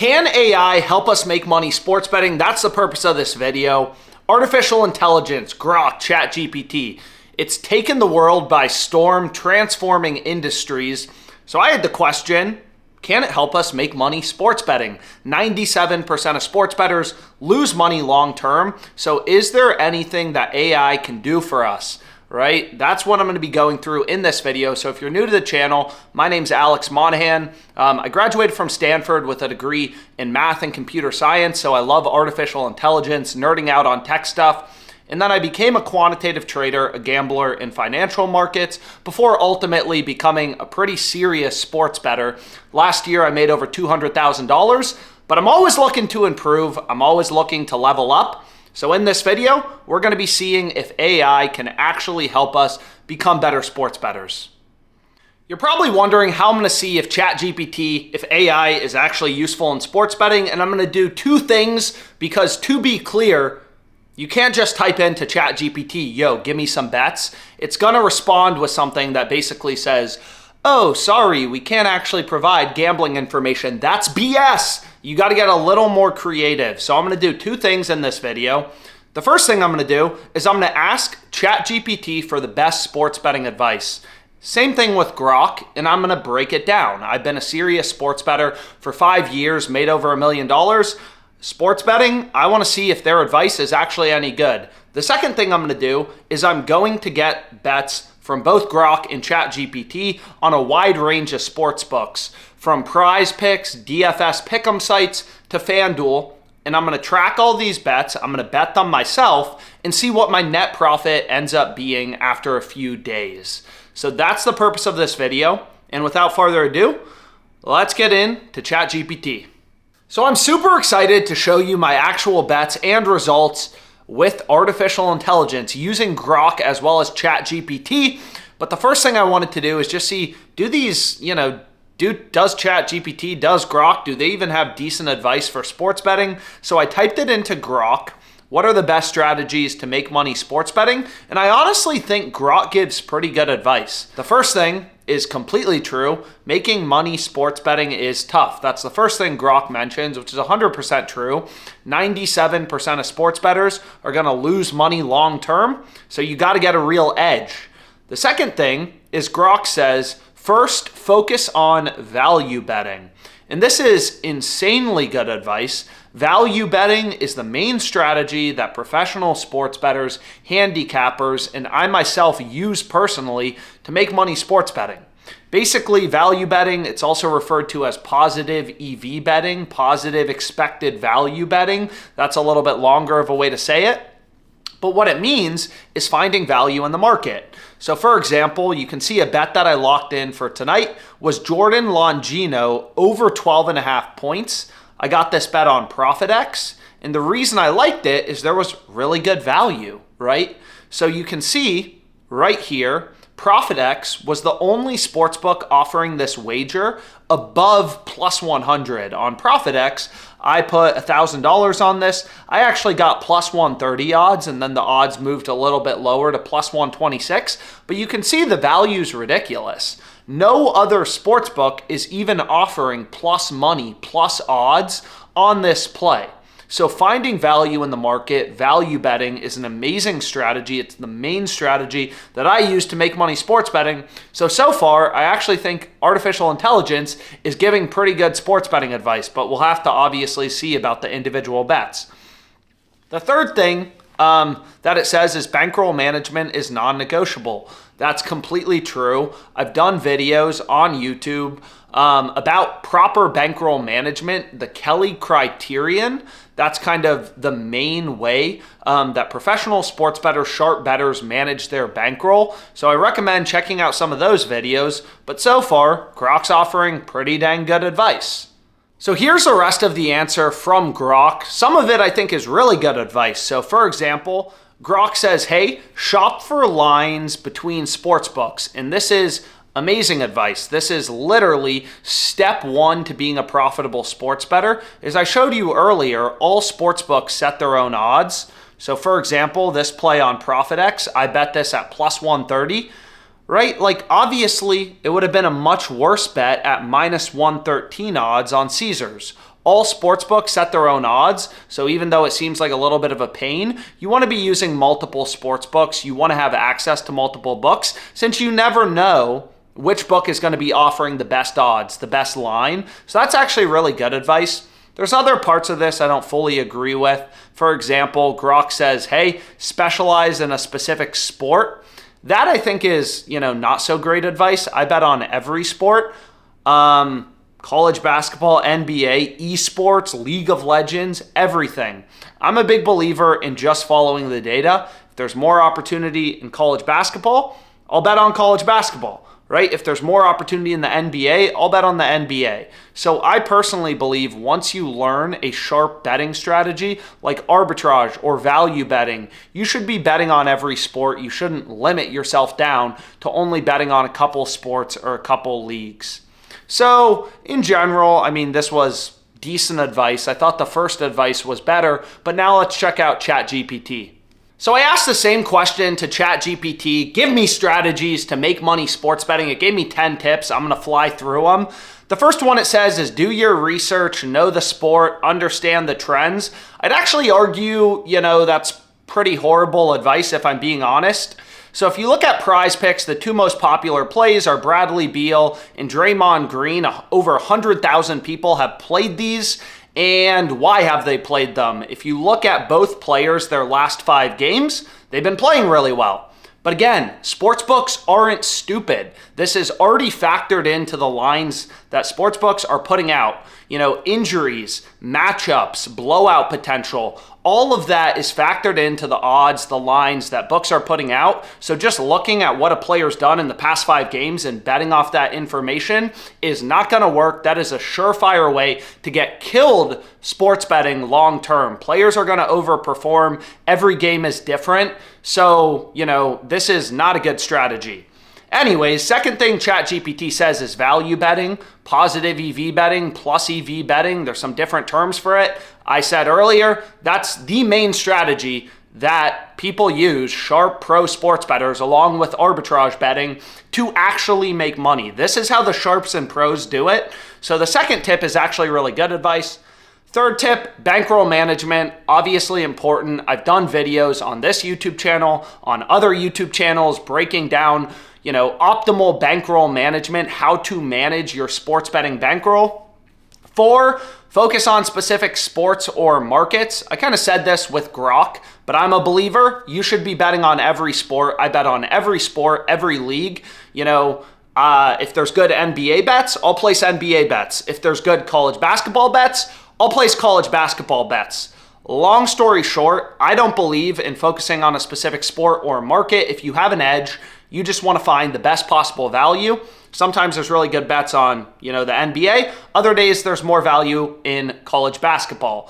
Can AI help us make money sports betting? That's the purpose of this video. Artificial intelligence, Grok, ChatGPT. It's taken the world by storm, transforming industries. So I had the question, can it help us make money sports betting? 97% of sports bettors lose money long term. So is there anything that AI can do for us? Right? That's what I'm going to be going through in this video. So if you're new to the channel, my name's Alex Monahan. I graduated from Stanford with a degree in math and computer science. So I love artificial intelligence, nerding out on tech stuff. And then I became a quantitative trader, a gambler in financial markets before ultimately becoming a pretty serious sports bettor. Last year, I made over $200,000, but I'm always looking to improve. I'm always looking to level up. So in this video, we're going to be seeing if AI can actually help us become better sports bettors. You're probably wondering how I'm going to see if ChatGPT, if AI is actually useful in sports betting, and I'm going to do two things because, to be clear, you can't just type into ChatGPT, yo, give me some bets. It's going to respond with something that basically says, oh, sorry, we can't actually provide gambling information. That's BS. You got to get a little more creative. So I'm going to do two things in this video. The first thing I'm going to do is I'm going to ask ChatGPT for the best sports betting advice. Same thing with Grok, and I'm going to break it down. I've been a serious sports bettor for 5 years, made over $1 million. Sports betting, I want to see if their advice is actually any good. The second thing I'm going to do is I'm going to get bets from both Grok and ChatGPT on a wide range of sports books, from PrizePicks, DFS pick'em sites to FanDuel, and I'm going to track all these bets. I'm going to bet them myself and see what my net profit ends up being after a few days. So that's the purpose of this video, and without further ado, let's get into ChatGPT. So I'm super excited to show you my actual bets and results with artificial intelligence using Grok as well as ChatGPT. But the first thing I wanted to do is just see, do these, does ChatGPT, does Grok, do they even have decent advice for sports betting? So I typed it into Grok. What are the best strategies to make money sports betting? And I honestly think Grok gives pretty good advice. The first thing is completely true. Making money sports betting is tough. That's the first thing Grok mentions, which is 100% true. 97% of sports bettors are going to lose money long term, so you got to get a real edge. The second thing is Grok says, first, focus on value betting. And this is insanely good advice. Value betting is the main strategy that professional sports bettors, handicappers, and I myself use personally to make money sports betting. Basically, value betting, it's also referred to as positive EV betting, positive expected value betting. That's a little bit longer of a way to say it. But what it means is finding value in the market. So for example, you can see a bet that I locked in for tonight was Jordan Longino over 12.5 points. I got this bet on PrizePicks, and the reason I liked it is there was really good value, right? So you can see right here, PrizePicks was the only sportsbook offering this wager above plus 100. On PrizePicks, I put $1,000 on this. I actually got plus 130 odds, and then the odds moved a little bit lower to plus 126. But you can see the value is ridiculous. No other sportsbook is even offering plus money, plus odds on this play. So finding value in the market, value betting is an amazing strategy. It's the main strategy that I use to make money sports betting. So far, I actually think artificial intelligence is giving pretty good sports betting advice, but we'll have to obviously see about the individual bets. The third thing that it says is bankroll management is non-negotiable. That's completely true. I've done videos on YouTube about proper bankroll management, the Kelly criterion. That's kind of the main way that professional sports bettors, sharp bettors manage their bankroll. So I recommend checking out some of those videos. But so far, Grok's offering pretty dang good advice. So here's the rest of the answer from Grok. Some of it I think is really good advice. So for example, Grok says, hey, shop for lines between sports books. And this is amazing advice. This is literally step one to being a profitable sports bettor. As I showed you earlier, all sports books set their own odds. So for example, this play on PrizePicks, I bet this at plus 130. right? Like, obviously, it would have been a much worse bet at minus 113 odds on Caesars. All sportsbooks set their own odds, so even though it seems like a little bit of a pain, you want to be using multiple sportsbooks. You want to have access to multiple books, since you never know which book is going to be offering the best odds, the best line. So that's actually really good advice. There's other parts of this I don't fully agree with. For example, Grok says, hey, specialize in a specific sport. That I think is, not so great advice. I bet on every sport. College basketball, NBA, esports, League of Legends, everything. I'm a big believer in just following the data. If there's more opportunity in college basketball, I'll bet on college basketball, right? If there's more opportunity in the NBA, I'll bet on the NBA. So I personally believe once you learn a sharp betting strategy like arbitrage or value betting, you should be betting on every sport. You shouldn't limit yourself down to only betting on a couple sports or a couple leagues. So in general, this was decent advice. I thought the first advice was better, but now let's check out ChatGPT. So I asked the same question to ChatGPT, give me strategies to make money sports betting. It gave me 10 tips. I'm going to fly through them. The first one it says is do your research, know the sport, understand the trends. I'd actually argue, that's pretty horrible advice if I'm being honest. So if you look at PrizePicks, the two most popular plays are Bradley Beal and Draymond Green. Over 100,000 people have played these. And why have they played them? If you look at both players, their last 5 games, they've been playing really well. But again, sportsbooks aren't stupid. This is already factored into the lines that sportsbooks are putting out. Injuries, matchups, blowout potential, all of that is factored into the odds, the lines that books are putting out. So just looking at what a player's done in the past 5 games and betting off that information is not going to work. That is a surefire way to get killed sports betting long term. Players are going to overperform. Every game is different. So, this is not a good strategy. Anyways, second thing ChatGPT says is value betting, positive EV betting, plus EV betting. There's some different terms for it. I said earlier, that's the main strategy that people use, sharp pro sports bettors, along with arbitrage betting, to actually make money. This is how the sharps and pros do it. So the second tip is actually really good advice. Third tip, bankroll management, obviously important. I've done videos on this YouTube channel, on other YouTube channels, breaking down, optimal bankroll management, how to manage your sports betting bankroll. 4, focus on specific sports or markets. I kind of said this with Grok, but I'm a believer. You should be betting on every sport. I bet on every sport, every league. If there's good NBA bets, I'll place NBA bets. If there's good college basketball bets, I'll place college basketball bets. Long story short, I don't believe in focusing on a specific sport or market. If you have an edge, you just want to find the best possible value. Sometimes there's really good bets on, the NBA. Other days there's more value in college basketball.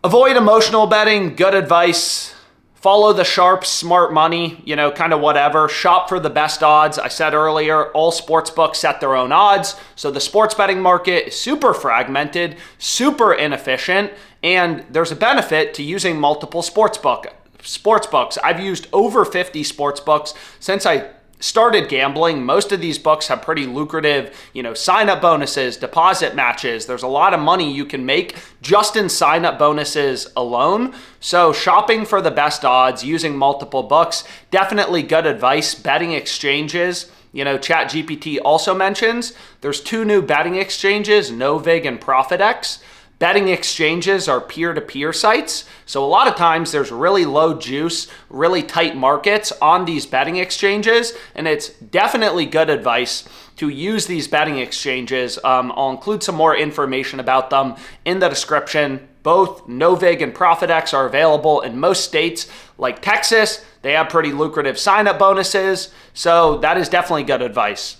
Avoid emotional betting, good advice. Follow the sharps, smart money, kind of whatever. Shop for the best odds. I said earlier, all sports books set their own odds. So the sports betting market is super fragmented, super inefficient, and there's a benefit to using multiple sports books. I've used over 50 sports books since I started gambling. Most of these books have pretty lucrative, sign-up bonuses, deposit matches. There's a lot of money you can make just in sign-up bonuses alone. So shopping for the best odds, using multiple books, definitely good advice. Betting exchanges, ChatGPT also mentions there's 2 new betting exchanges, Novig and ProfitX. Betting exchanges are peer-to-peer sites. So a lot of times there's really low juice, really tight markets on these betting exchanges, and it's definitely good advice to use these betting exchanges. I'll include some more information about them in the description. Both Novig and ProfitX are available in most states like Texas. They have pretty lucrative sign-up bonuses, so that is definitely good advice.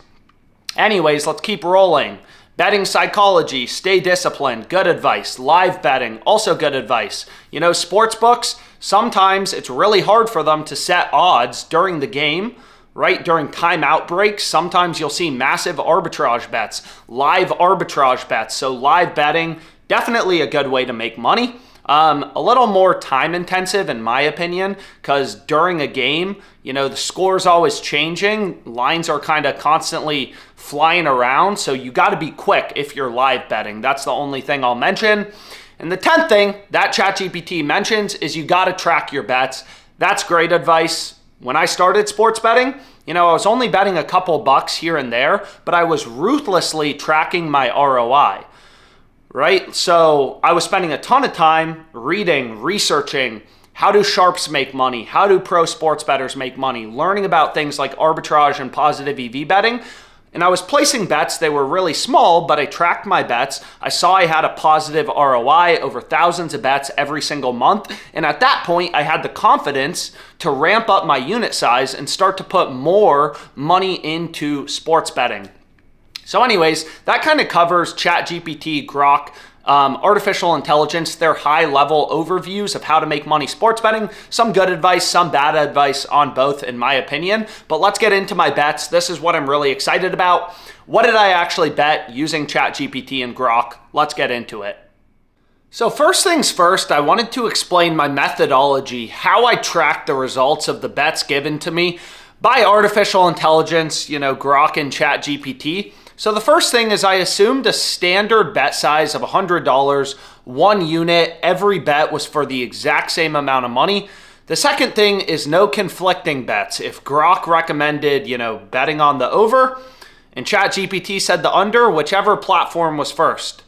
Anyways, let's keep rolling. Betting psychology, stay disciplined, good advice. Live betting, also good advice. Sports books, sometimes it's really hard for them to set odds during the game, right? During timeout breaks, sometimes you'll see massive arbitrage bets, live arbitrage bets. So live betting, definitely a good way to make money. A little more time intensive in my opinion, because during a game, the score's always changing. Lines are kind of constantly flying around, so you got to be quick if you're live betting. That's the only thing I'll mention. And the 10th thing that ChatGPT mentions is you got to track your bets. That's great advice. When I started sports betting, I was only betting a couple bucks here and there, but I was ruthlessly tracking my ROI, right? So I was spending a ton of time reading, researching, how do sharps make money? How do pro sports bettors make money? Learning about things like arbitrage and positive EV betting. And I was placing bets. They were really small, but I tracked my bets. I saw I had a positive ROI over thousands of bets every single month. And at that point, I had the confidence to ramp up my unit size and start to put more money into sports betting. So anyways, that kind of covers ChatGPT, Grok, artificial intelligence, their high-level overviews of how to make money sports betting. Some good advice, some bad advice on both, in my opinion. But let's get into my bets. This is what I'm really excited about. What did I actually bet using ChatGPT and Grok? Let's get into it. So first things first, I wanted to explain my methodology, how I track the results of the bets given to me by artificial intelligence, Grok and ChatGPT. So the first thing is I assumed a standard bet size of $100, one unit. Every bet was for the exact same amount of money. The second thing is no conflicting bets. If Grok recommended, betting on the over and ChatGPT said the under, whichever platform was first.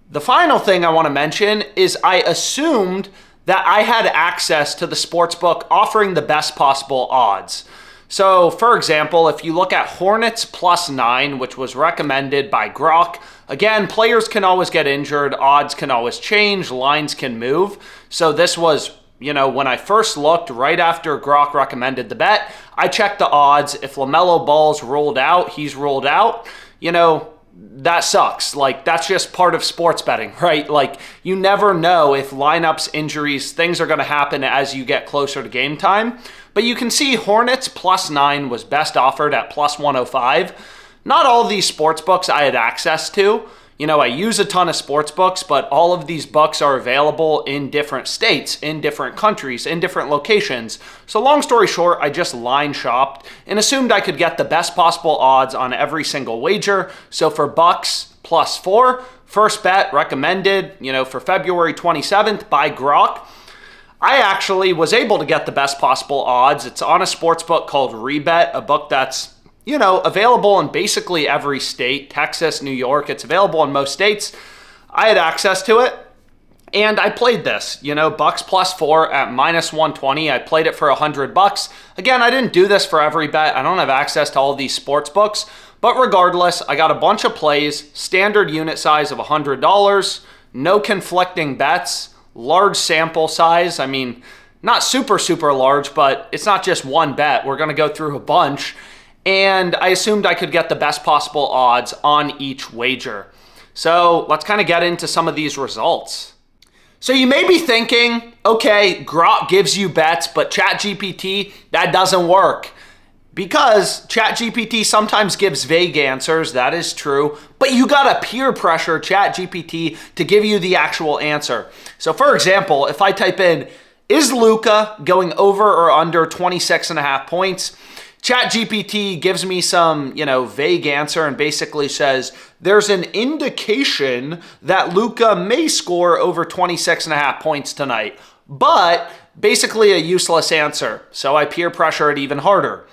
The final thing I want to mention is I assumed that I had access to the sportsbook offering the best possible odds. So, for example, if you look at Hornets +9, which was recommended by Grok, again, players can always get injured, odds can always change, lines can move. So this was, when I first looked right after Grok recommended the bet, I checked the odds. If LaMelo Ball's ruled out, he's ruled out. That sucks. That's just part of sports betting, right? You never know if lineups, injuries, things are going to happen as you get closer to game time. But you can see Hornets +9 was best offered at +105. Not all of these sports books I had access to. I use a ton of sports books, but all of these books are available in different states, in different countries, in different locations. So long story short, I just line shopped and assumed I could get the best possible odds on every single wager. So for Bucks +4, first bet recommended, for February 27th by Grok. I actually was able to get the best possible odds. It's on a sports book called Rebet, a book that's available in basically every state, Texas, New York. It's available in most states. I had access to it, and I played this, Bucks +4 at -120. I played it for $100. Again, I didn't do this for every bet. I don't have access to all of these sports books, but regardless, I got a bunch of plays, standard unit size of $100, no conflicting bets, large sample size. I mean, not super, super large, but it's not just one bet. We're going to go through a bunch. And I assumed I could get the best possible odds on each wager. So let's kind of get into some of these results. So you may be thinking, okay, Grok gives you bets, but ChatGPT, that doesn't work. Because ChatGPT sometimes gives vague answers, that is true, but you gotta peer pressure ChatGPT to give you the actual answer. So for example, if I type in, is Luka going over or under 26.5 points? ChatGPT gives me some, vague answer and basically says, there's an indication that Luka may score over 26.5 points tonight, but basically a useless answer. So I peer pressure it even harder.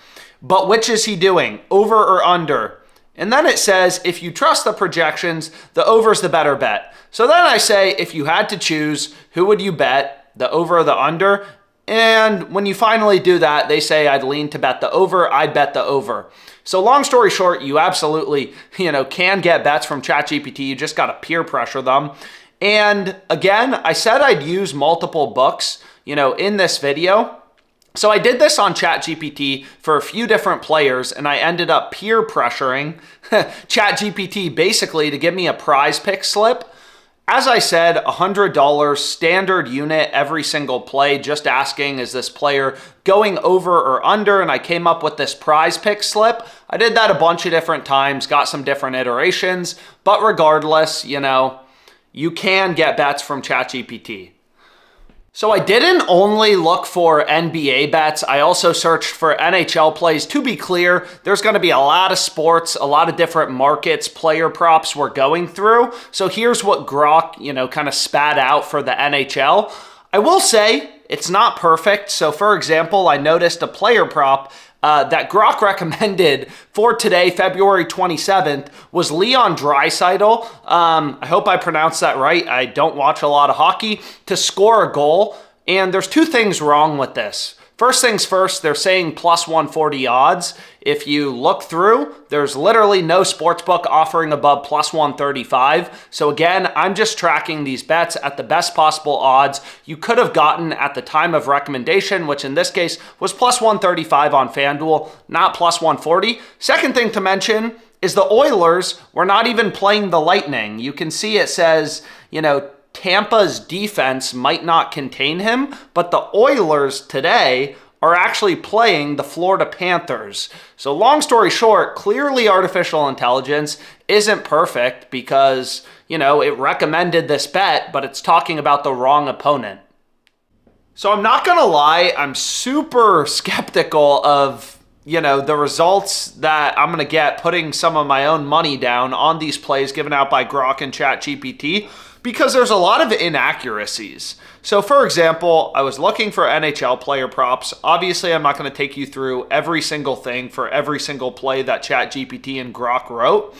But which is he doing, over or under? And then it says, if you trust the projections, the over's the better bet. So then I say, if you had to choose, who would you bet, the over or the under? And when you finally do that, they say I'd lean to bet the over, I'd bet the over. So long story short, you absolutely, can get bets from ChatGPT. You just got to peer pressure them. And again, I said I'd use multiple books, in this video. So I did this on ChatGPT for a few different players, and I ended up peer pressuring ChatGPT basically to give me a PrizePicks slip. As I said, $100 standard unit every single play, just asking, is this player going over or under? And I came up with this PrizePicks slip. I did that a bunch of different times, got some different iterations, but regardless, you can get bets from ChatGPT. So I didn't only look for NBA bets, I also searched for NHL plays. To be clear, there's going to be a lot of sports, a lot of different markets, player props we're going through. So here's what Grok, kind of spat out for the NHL. I will say it's not perfect. So for example, I noticed a player prop that Grok recommended for today, February 27th, was Leon Draisaitl. I hope I pronounced that right. I don't watch a lot of hockey. To score a goal. And there's two things wrong with this. First things first, they're saying plus 140 odds. If you look through, there's literally no sportsbook offering above plus 135. So again, I'm just tracking these bets at the best possible odds you could have gotten at the time of recommendation, which in this case was plus 135 on FanDuel, not plus 140. Second thing to mention is the Oilers were not even playing the Lightning. You can see it says, Tampa's defense might not contain him, but the Oilers today are actually playing the Florida Panthers. So long story short, clearly artificial intelligence isn't perfect because, it recommended this bet, but it's talking about the wrong opponent. So I'm not gonna lie, I'm super skeptical of the results that I'm going to get putting some of my own money down on these plays given out by Grok and ChatGPT because there's a lot of inaccuracies. So for example, I was looking for NHL player props. Obviously, I'm not going to take you through every single thing for every single play that ChatGPT and Grok wrote.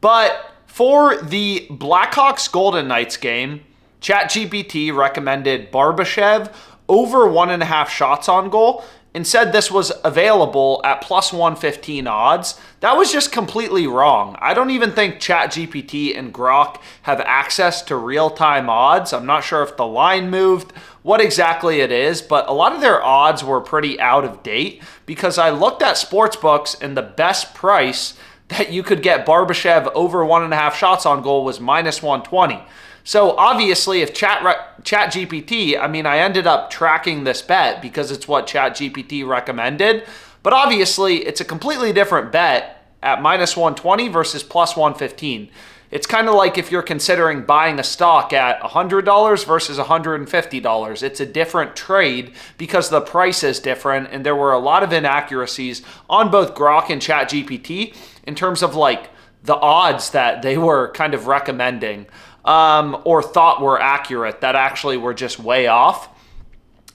But for the Blackhawks Golden Knights game, ChatGPT recommended Barbashev over 1.5 shots on goal and said this was available at plus 115 odds. That was just completely wrong. I don't even think ChatGPT and Grok have access to real-time odds. I'm not sure if the line moved, what exactly it is, but a lot of their odds were pretty out of date because I looked at sportsbooks and the best price that you could get Barbashev over 1.5 shots on goal was minus 120. So obviously, if ChatGPT, I ended up tracking this bet because it's what ChatGPT recommended, but obviously it's a completely different bet at minus 120 versus plus 115. It's kind of like if you're considering buying a stock at $100 versus $150. It's a different trade because the price is different, and there were a lot of inaccuracies on both Grok and ChatGPT in terms of the odds that they were kind of recommending. Or thought were accurate that actually were just way off.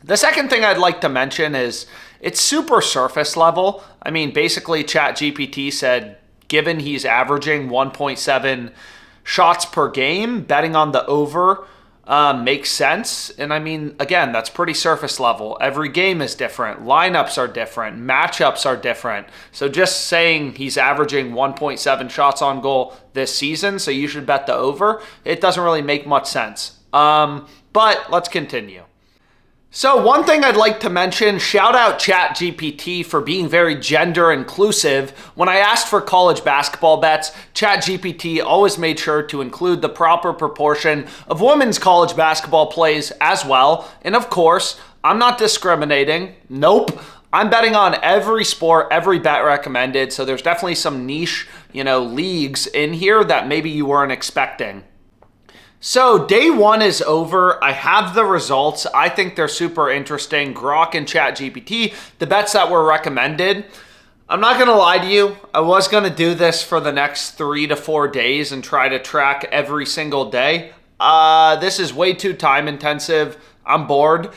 The second thing I'd like to mention is it's super surface level. Basically ChatGPT said, given he's averaging 1.7 shots per game, betting on the over makes sense. And again, that's pretty surface level. Every game is different. Lineups are different. Matchups are different. So just saying he's averaging 1.7 shots on goal this season, so you should bet the over, it doesn't really make much sense. But let's continue. So one thing I'd like to mention, shout out ChatGPT for being very gender inclusive. When I asked for college basketball bets, ChatGPT always made sure to include the proper proportion of women's college basketball plays as well. And of course, I'm not discriminating. Nope. I'm betting on every sport, every bet recommended. So there's definitely some niche, leagues in here that maybe you weren't expecting. So day one is over. I have the results. I think they're super interesting. Grok and ChatGPT, the bets that were recommended. I'm not going to lie to you. I was going to do this for the next 3 to 4 days and try to track every single day. This is way too time intensive. I'm bored.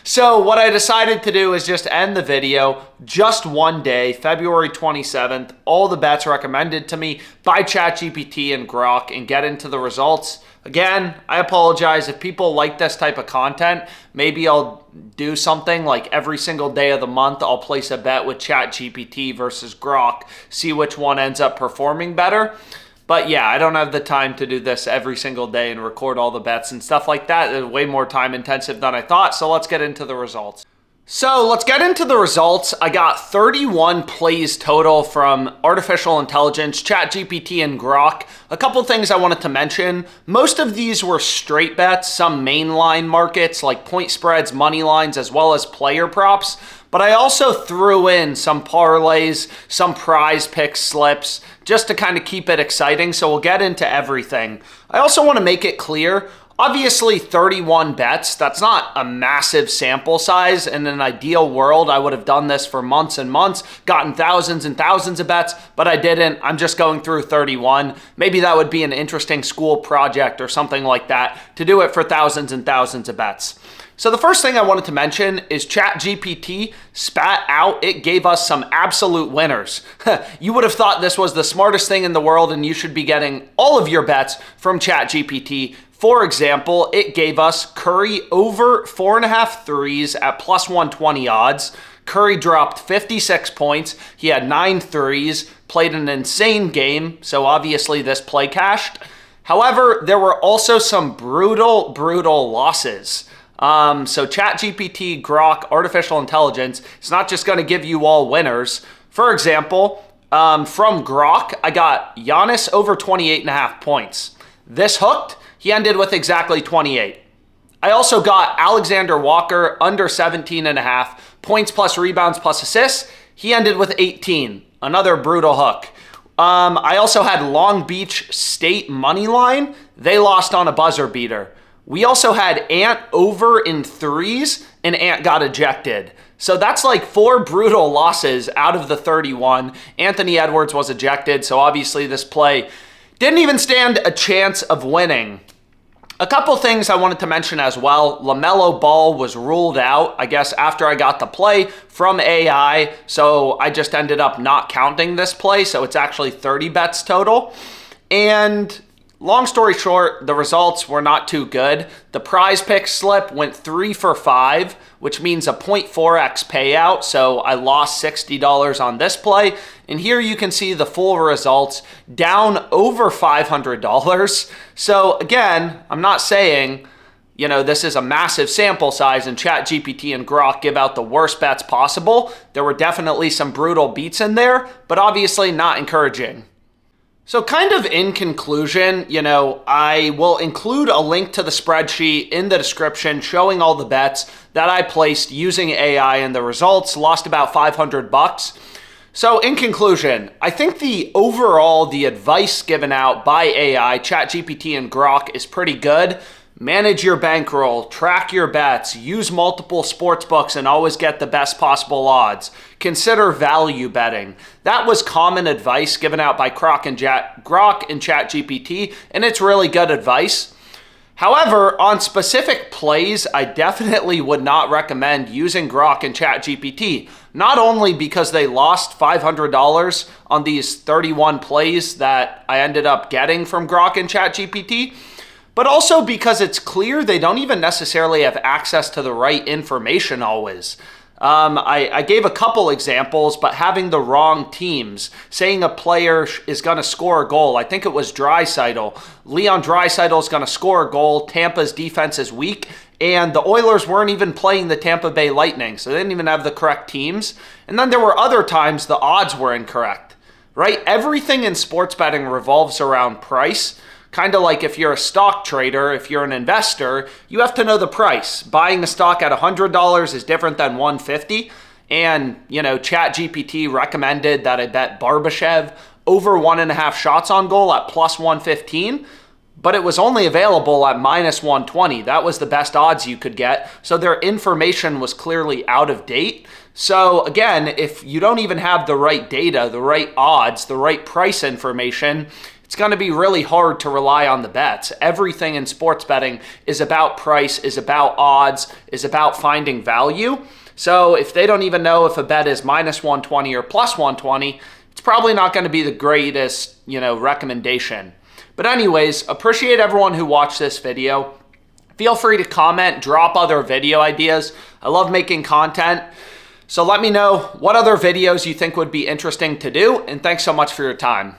So what I decided to do is just end the video, just one day, February 27th, all the bets recommended to me by ChatGPT and Grok, and get into the results. Again, I apologize if people like this type of content. Maybe I'll do something like every single day of the month, I'll place a bet with ChatGPT versus Grok, see which one ends up performing better. But yeah, I don't have the time to do this every single day and record all the bets and stuff like that. It's way more time intensive than I thought. So let's get into the results. So let's get into the results. I got 31 plays total from artificial intelligence, ChatGPT and Grok. A couple things I wanted to mention. Most of these were straight bets, some mainline markets like point spreads, money lines, as well as player props. But I also threw in some parlays, some PrizePicks slips, just to kind of keep it exciting. So we'll get into everything. I also want to make it clear, Obviously, 31 bets, that's not a massive sample size. In an ideal world, I would have done this for months and months, gotten thousands and thousands of bets, but I didn't. I'm just going through 31. Maybe that would be an interesting school project or something like that to do it for thousands and thousands of bets. So the first thing I wanted to mention is ChatGPT spat out. It gave us some absolute winners. You would have thought this was the smartest thing in the world and you should be getting all of your bets from ChatGPT. For example, it gave us Curry over 4.5 threes at plus 120 odds. Curry dropped 56 points. He had 9 threes, played an insane game, so obviously this play cashed. However, there were also some brutal losses. So ChatGPT Grok artificial intelligence is not just going to give you all winners. For example, from Grok, I got Giannis over 28.5 points. This hooked. He ended with exactly 28. I also got Alexander Walker under 17.5 points plus rebounds plus assists. He ended with 18. Another brutal hook. I also had Long Beach State money line. They lost on a buzzer beater. We also had Ant over in threes, and Ant got ejected. So that's like 4 brutal losses out of the 31. Anthony Edwards was ejected, so obviously this play didn't even stand a chance of winning. A couple things I wanted to mention as well. LaMelo Ball was ruled out, I guess, after I got the play from AI, so I just ended up not counting this play, so it's actually 30 bets total. And long story short, the results were not too good. The PrizePicks slip went 3 for 5, which means a 0.4x payout. So I lost $60 on this play. And here you can see the full results, down over $500. So again, I'm not saying, this is a massive sample size and ChatGPT and Grok give out the worst bets possible. There were definitely some brutal beats in there, but obviously not encouraging. So kind of in conclusion, I will include a link to the spreadsheet in the description showing all the bets that I placed using AI, and the results lost about $500. So in conclusion, I think the advice given out by AI, ChatGPT and Grok is pretty good. Manage your bankroll, track your bets, use multiple sportsbooks and always get the best possible odds. Consider value betting. That was common advice given out by Grok and ChatGPT, and it's really good advice. However, on specific plays, I definitely would not recommend using Grok and ChatGPT, not only because they lost $500 on these 31 plays that I ended up getting from Grok and ChatGPT, but also because it's clear they don't even necessarily have access to the right information always. I gave a couple examples, but having the wrong teams, saying a player is going to score a goal. I think it was Draisaitl. Leon Draisaitl is going to score a goal. Tampa's defense is weak, and the Oilers weren't even playing the Tampa Bay Lightning, so they didn't even have the correct teams. And then there were other times the odds were incorrect, right? Everything in sports betting revolves around price. Kind of like if you're a stock trader, if you're an investor, you have to know the price. Buying a stock at $100 is different than $150. And, ChatGPT recommended that I bet Barbashev over 1.5 shots on goal at plus 115, but it was only available at minus 120. That was the best odds you could get. So their information was clearly out of date. So again, if you don't even have the right data, the right odds, the right price information, it's going to be really hard to rely on the bets. Everything in sports betting is about price, is about odds, is about finding value. So if they don't even know if a bet is minus 120 or plus 120, it's probably not going to be the greatest, recommendation. But anyways, appreciate everyone who watched this video. Feel free to comment, drop other video ideas. I love making content. So let me know what other videos you think would be interesting to do, and thanks so much for your time.